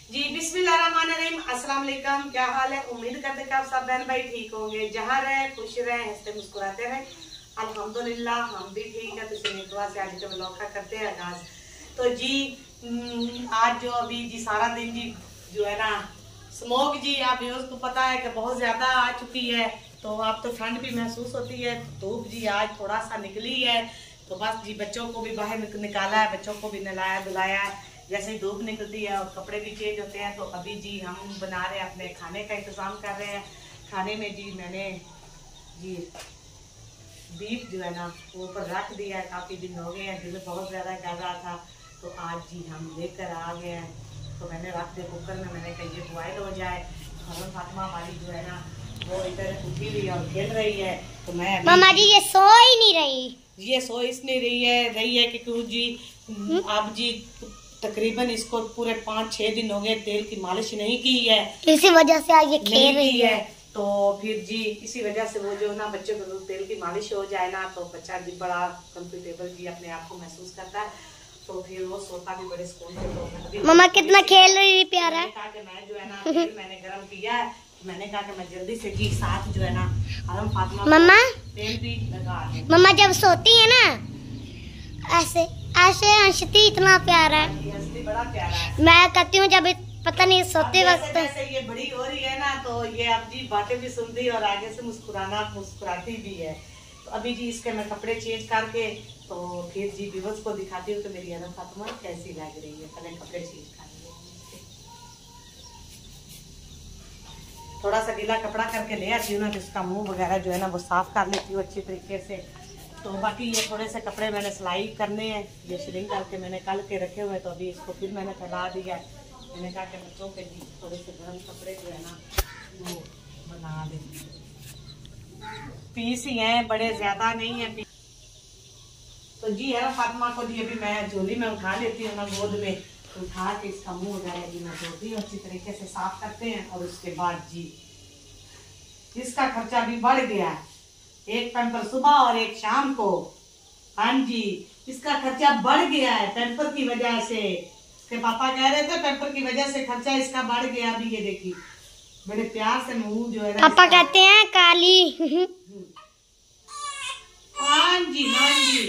जी बिस्मिल्लाहिर्रहमानिर्रहीम, अस्सलाम वालेकुम। क्या हाल है? उम्मीद करते हैं कि आप सब बहन भाई ठीक होंगे, जहाँ रहे खुश रहे, हंसते मुस्कुराते रहे। अल्हम्दुलिल्लाह हम भी ठीक है। तो चलिए दुआ से आज के व्लॉग का करते हैं आगाज। तो जी आज जो अभी जी सारा दिन जी जो है ना स्मोक जी आप व्यूअर्स को पता है कि बहुत ज्यादा आ चुकी है। तो आप तो ठंड भी महसूस होती है। धूप जी आज थोड़ा सा निकली है तो बस जी बच्चों को भी बाहर निकाला है, बच्चों को भी नहलाया धुलाया है। जैसे ही धूप निकलती है और कपड़े भी चेंज होते हैं तो अभी जी हम बना रहे हैं अपने खाने का इंतजाम कर रहे हैं। खाने में जी मैंने जी बीफ जो है ना वो ऊपर रख दिया है। काफ़ी दिन हो गए हैं, दिल बहुत ज़्यादा कर रहा था तो आज जी हम लेकर आ गए हैं। तो मैंने रख दिया कुकर में, मैंने कहा ये बॉयल हो जाए। और फातिमा हमारी जो है ना वो इधर उठी हुई और खेल रही है। तो मैं मामा जी ये सो ही नहीं रही, ये सो इसलिए रही है कि क्यों जी अब जी तकरीबन इसको पूरे 5-6 दिन हो गए तेल की मालिश नहीं की है, इसी वजह से आज ये खेल रही है। तो फिर जी इसी वजह से वो जो ना बच्चों को तेल की मालिश हो जाए ना तो बच्चा भी बड़ा कंफर्टेबल जी अपने आप को महसूस करता है। तो फिर वो सोता भी बड़े सुकून से। तो मामा कितना खेल रही है प्यारा। मैं जो है ना तेल मैंने गर्म किया है, मैंने कहा कि मैं जल्दी से जी साथ जो है ना आराम फातिमा मम्मा तेल भी लगा दूं। मम्मा जब सोती है ना ऐसे ऐसे हंसती इतना प्यारा है। हंसती बड़ा प्यारा है। मैं कहती हूँ जब पता नहीं सोते वक्त जैसे ये बड़ी हो रही है ना तो ये अब जी बातें भी सुनती है और आगे से मुस्कुराती भी है। तो अभी जी इसके मैं कपड़े चेंज करके तो फिर जी व्यूअर्स को दिखाती हूँ तो मेरी अनम फातिमा कैसी लग रही है। पहले कपड़े चेंज कर लिए, थोड़ा सा गीला कपड़ा करके ले आती हूँ ना तो इसका मुंह वगैरह जो है ना वो साफ कर लेती हूँ अच्छी तरीके से। तो बाकी ये थोड़े से कपड़े मैंने सिलाई करने हैं, ये श्रिंक करके मैंने कल के रखे हुए तो अभी इसको फिर मैंने फैला दिया है। मैंने कहा कि बच्चों के जी थोड़े से गर्म कपड़े जो है ना वो बना देंगे। पीस ही हैं, बड़े ज्यादा नहीं है। तो जी है फातिमा को जी अभी मैं झोली में उठा लेती हूँ ना गोद में, तो उठा के इसका मुंह वगैरह जी मैं धोती हूँ अच्छी तरीके से साफ करते हैं। और उसके बाद जी इसका खर्चा भी बढ़ गया है, एक पैम्पर सुबह और एक शाम को। हाँ जी इसका खर्चा बढ़ गया है पैम्पर की वजह से। इसके पापा कह रहे थे पैम्पर की वजह से खर्चा इसका बढ़ गया। अभी ये देखिए बड़े प्यार से मुंह जो है पापा कहते हैं काली। हाँ जी हाँ जी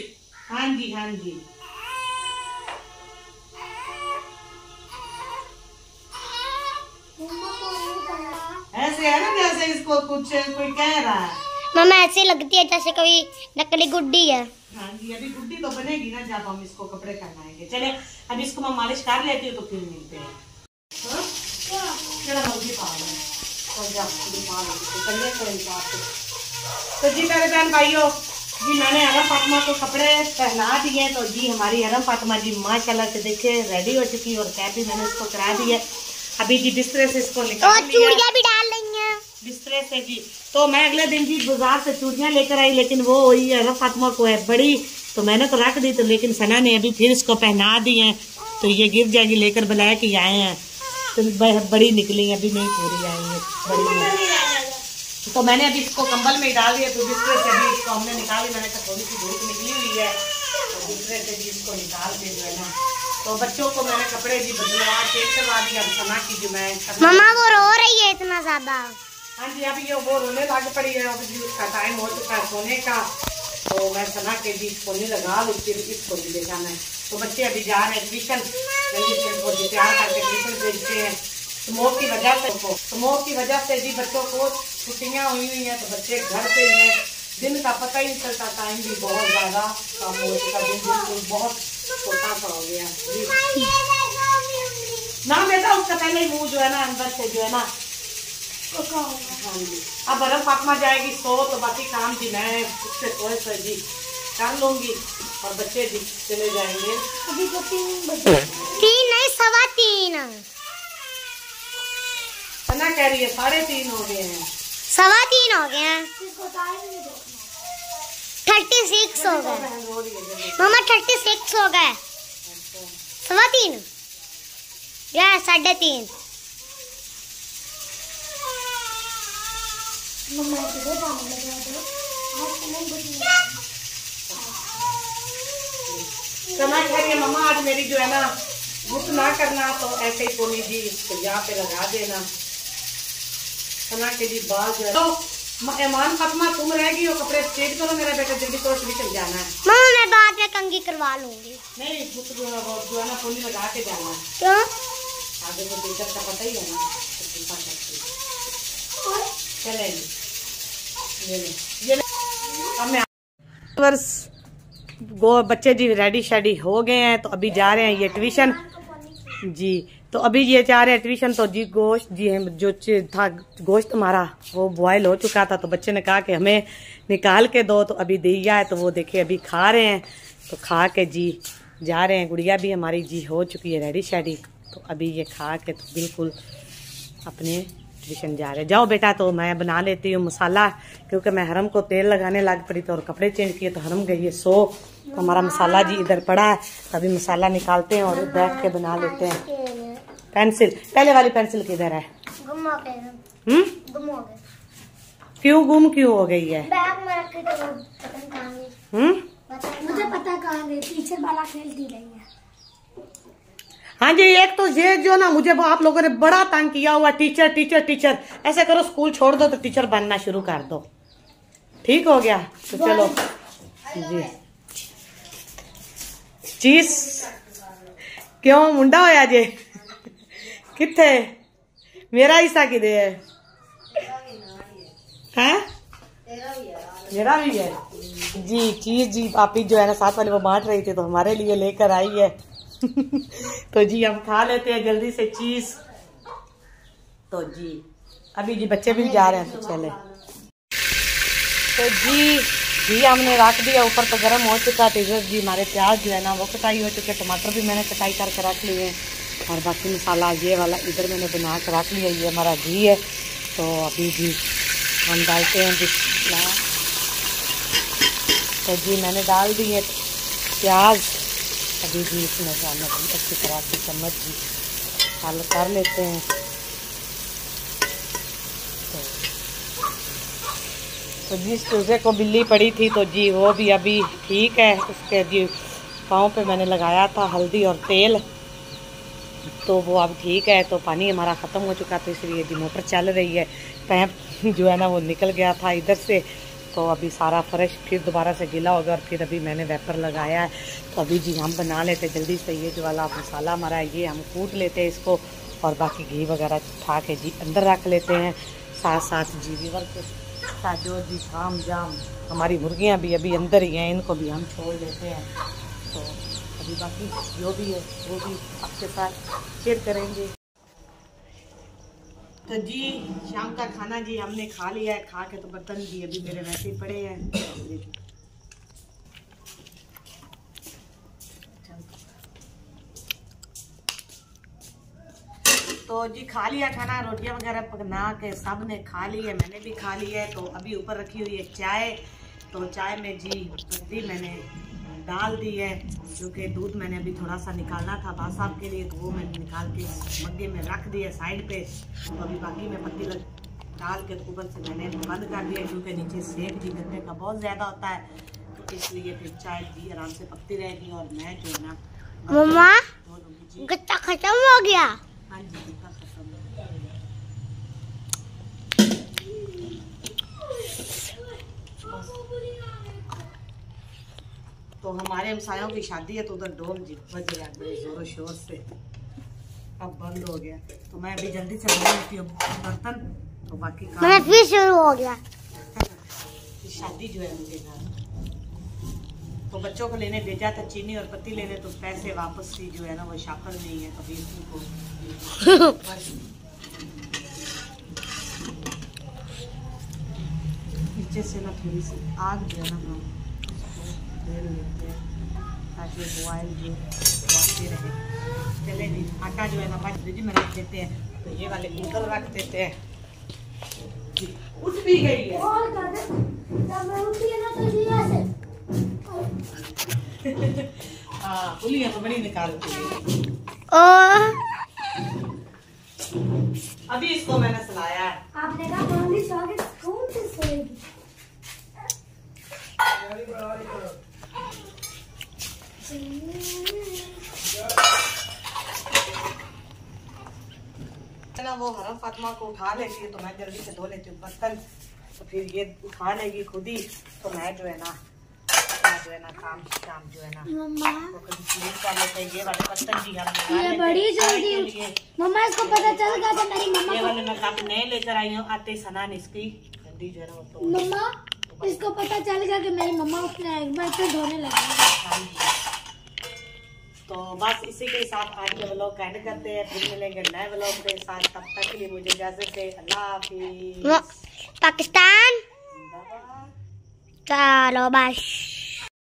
हाँ जी हाँ जी ऐसे है ना जैसे इसको कुछ कोई कह रहा है। मामा ऐसे लगती है जैसे कभी नकली गुड्डी है। हाँ जी अभी गुड्डी तो बनेगी ना जब हम इसको कपड़े पहनाएंगे। चले अब इसको मैं मालिश कर लेती हूँ तो फिर मिलते हैं। तो जी मेरे बहन भाइयों जी मैंने अरम फातिमा को कपड़े पहना दिए। तो जी हमारी अरम फातिमा जी माशाल्लाह से देखे रेडी हो चुकी और कैप भी मैंने इसको करा दी है। अभी जी बिस्तरे से इसको निकाल लिया, चूड़ियां भी डाल रही हैं बिस्तरे से जी। तो मैं अगले दिन जी बाजार से चूड़ियां लेकर आई लेकिन वो वही अरम फातिमा को है बड़ी तो मैंने तो रख दी। तो लेकिन सना ने अभी फिर इसको पहना दी है तो ये गिर जाएगी, लेकर बुलाया कि आए हैं तो बड़ी निकली अभी नहीं पूरी आई है बड़ी। तो मैंने अभी इसको कंबल में ही डाल दिया। तो बिस्तरे से अभी इसको हमने निकाली, मैंने कहा थोड़ी सी धूप निकली हुई है तो बिस्तरे से भी इसको निकाल के जो है ना तो बच्चों को मैंने कपड़े भी बदलवा चेक करवा दिया। सना की जो मैं मम्मा वो रो रही है इतना ज्यादा। हाँ जी अभी ये वो रोने लग पड़ी है, अभी उसका टाइम हो चुका है सोने का। तो मैं सना के भी सोने लगा ली फिर इसको भी ले जाना है। तो बच्चे अभी जा रहे हैं ट्यूशन, जल्दी से इनको तैयार करके ट्यूशन भेजते हैं। स्मोक की वजह से जी बच्चों को छुट्टियाँ हुई हैं तो बच्चे घर पे ही हैं। दिन का पता ही नहीं चलता, टाइम भी बहुत ज्यादा कम हो चुका, दिन बिल्कुल बहुत छोटा सा हो गया ना बेटा। उसका पहले ही मुंह जो है ना अंदर से जो है ना हाँ जी। अब अरम फातिमा जाएगी सो तो बाकी काम जी मैं उससे थोड़े से जी कर लूंगी और बच्चे जी चले जाएंगे। अभी तो 3 बजे 3 नहीं 3:15 सना कह रही है 3:30 हो गए हैं, 3:15 हो गए हैं। 36 हो गए मामा, 36 हो गए। 3:15 या 3:30। सना कह रही है मम्मा आज मेरी जो है ना गुस्सा ना करना तो ऐसे ही पोनी जी तो यहाँ पे लगा देना बना के जी बाल जो है। तो ईमान फातिमा तुम रहेगी और कपड़े चेंज करो, मेरा बेटा जल्दी तो चल जाना है। मम्मा मैं बाद में कंघी करवा लूंगी। नहीं कुछ जो है ना पोनी लगा के जाना है। क्यों? आगे तो टीचर का पता ही है ना। चलेंगे ये अब मैं वर्ष बच्चे जी रेडी शेडी हो गए हैं तो अभी जा रहे हैं ये ट्यूशन जी। तो अभी ये जा रहे हैं ट्यूशन। तो जी गोश्त जी जो था गोश्त हमारा वो बॉयल हो चुका था तो बच्चे ने कहा कि हमें निकाल के दो, तो अभी दिया है तो वो देखे अभी खा रहे हैं। तो खा के जी जा रहे हैं। गुड़िया भी हमारी जी हो चुकी है रेडी शेडी, तो अभी ये खा के तो बिल्कुल अपने ट्यूशन जा रहे हैं। जाओ बेटा, तो मैं बना लेती हूँ मसाला, क्योंकि मैं हरम को तेल लगाने लग पड़ी तो और कपड़े चेंज किए तो हरम गई है सो। तो हमारा मसाला जी इधर पड़ा है, अभी मसाला निकालते हैं और बैठ के बना लेते हैं। पेंसिल पहले वाली पेंसिल किधर है? गुम हो गए। गुम हो गए। क्यों गुम क्यों हो गई है? बैग में रखी तो पता नहीं कहाँ गई। मुझे पता कहाँ गई, टीचर वाला खेलती रही है। हाँ जी, एक तो ये जो ना मुझे वो आप लोगों ने बड़ा तंग किया हुआ, टीचर टीचर टीचर। ऐसे करो स्कूल छोड़ दो तो टीचर बनना शुरू कर दो, ठीक हो गया? तो चलो जी। चीज क्यों मुंडा होया जे किथे मेरा हिस्सा किधे है? हैं? मेरा भी है जी। चीज जी पापी जो है ना साथ वाले वो बांट रही थी तो हमारे लिए लेकर आई है। तो जी हम खा लेते हैं जल्दी से चीज। तो जी अभी जी बच्चे भी जा रहे हैं तो चले। तो जी हमने रख दिया ऊपर तो गर्म हो चुका था। इधर जी हमारे प्याज जो है ना वो कटाई हो चुके, टमाटर भी मैंने कटाई करके रख लिए हैं और बाकी मसाला ये वाला इधर मैंने बना के रख लिया। ये हमारा घी है तो अभी जी हम डालते हैं बिस्मिल्लाह। तो जी मैंने डाल दी है प्याज। अभी भी इसमें जाना अच्छी तरह से चम्मच भी हल कर लेते हैं। तो जिस चूजे को बिल्ली पड़ी थी तो जी वो भी अभी ठीक है। उसके जी पाँव पे मैंने लगाया था हल्दी और तेल, तो वो अब ठीक है। तो पानी हमारा ख़त्म हो चुका था इसलिए जी मोटर चल रही है। पैप जो है ना वो निकल गया था इधर से, तो अभी सारा फ्रेश फिर दोबारा से गीला होगा और फिर अभी मैंने वेपर लगाया है। तो अभी जी हम बना लेते जल्दी से ये जो वाला मसाला हमारा है ये हम कूट लेते हैं इसको और बाकी घी वगैरह उठा के जी अंदर रख लेते हैं। साथ साथ जी लीवर के साथ जो जी शाम जाम हमारी मुर्गियां भी अभी अंदर ही हैं, इनको भी हम छोड़ देते हैं। तो अभी बाकी जो भी है वो भी आपके साथ शेयर करेंगे। तो जी शाम का खाना जी हमने खा लिया है। खा के तो बर्तन जी अभी मेरे वैसे ही पड़े हैं। तो जी खा लिया खाना, रोटियां वगैरह बना के सब ने खा ली है, मैंने भी खा ली है। तो अभी ऊपर रखी हुई है चाय। तो चाय में जी पत्ती मैंने डाल दी है, क्योंकि दूध मैंने अभी थोड़ा सा निकालना था बास साहब के लिए, तो वो मैंने निकाल के मग्गे में रख दिया साइड पे। तो अभी बाकी में पत्ती डाल के ऊपर से मैंने बंद कर दिया, क्योंकि नीचे सेक जी गन्ने का बहुत ज़्यादा होता है, तो इसलिए फिर चाय जी आराम से पकती रहेगी। और मैं जो है ना मम्मा गत्ता खत्म हो गया। हाँ जी गत्ता खत्म हो गया। तो हमारे हमसायों की शादी है तो उधर ढोल जी बज रहा है बड़े जोरों शोर से। अब बंद हो गया तो मैं अभी जल्दी से बना लेती हूँ बर्तन। तो बाकी काम फिर शुरू हो गया। शादी जो है उनके घर, तो बच्चों को लेने भेजा था चीनी और पत्ती लेने, तो पैसे वापस ही जो है ना वो शापर नहीं है अभी इनको। नीचे से ना थोड़ी सी आग जो है ना हम ले लेते हैं ताकि बॉयल जो आते रहे। चले जी आटा जो है ना फ्रिज में रख देते हैं। तो ये वाले कुकर रख देते हैं। उठ भी गई है। हाँ पुलिया तो बड़ी निकालती है। अभी इसको मैंने सुनाया है। आपने कहा कौन सी सोएगी? ना वो हरम फातिमा को उठा लेती है तो मैं जल्दी से धो लेती हूँ बर्तन, तो फिर ये उठा लेगी खुद ही, तो मैं जो है ना काम शाम जो है ना तो क्लीन कर लेते हैं। ये वाले बर्तन भी हम ये बड़ी जल्दी मम्मा इसको पता चल गया था मेरी मम्मा ये वाले मैं कप नए लेकर आई हूँ आते सना इसकी गंदी जो है ना तो मम्मा इसको पता चल गया कि मेरी मम्मा उसने एक बार से धोने लगी। तो बस इसी के साथ आज के व्लॉग एंड करते हैं, फिर मिलेंगे नए व्लॉग के साथ। तब तक के लिए मुझे इजाजत है, अल्लाह हाफिज। पाकिस्तान चलो बस।